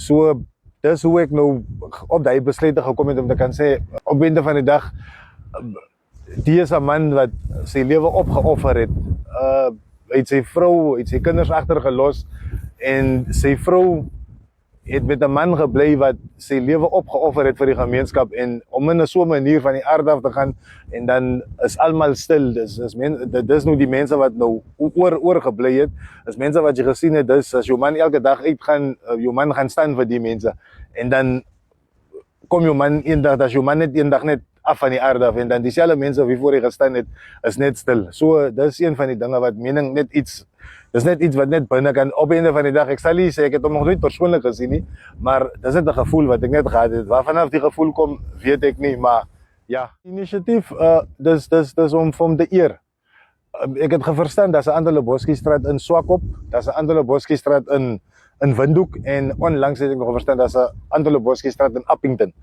So dis hoe ek nou op daai besluite gekom het om te kan sê op einde van die dag die is 'n man wat sy lewe opgeoffer het. Hy het sy vrou, hy het sy kinders agtergelos en sy vrou het met 'n man gebly wat sy lewe opgeoffer het vir die gemeenskap en om in 'n so 'n manier van die aarde af te gaan en dan is almal stil. Dis nou die mense wat nou oorgebly het. Is mense wat jy gesien het, dis as jou man elke dag uitgaan, jou man gaan staan vir die mense en dan kom jou man eendag, as jou man net eendag net af van die aarde af en dan dieselfde mense wie voor hy gestaan het, is net stil. So dis een van die dinge wat mening net iets, dis net iets wat net binne kan op einde van die dag, ek sal nie sê ek het hom nog nooit persoonlik gesien nie, maar dis net 'n gevoel wat ek net gehad het. Waarvanaf die gevoel kom, weet ek nie, maar ja, inisiatief dis om hom te eer. Ek het geverstaan daar's 'n Andile Boskistraat in Swakop, daar's 'n Andile Boskistraat in Windhoek en onlangs het ek nog verstaan daar's 'n Andile Boskistraat in Appington.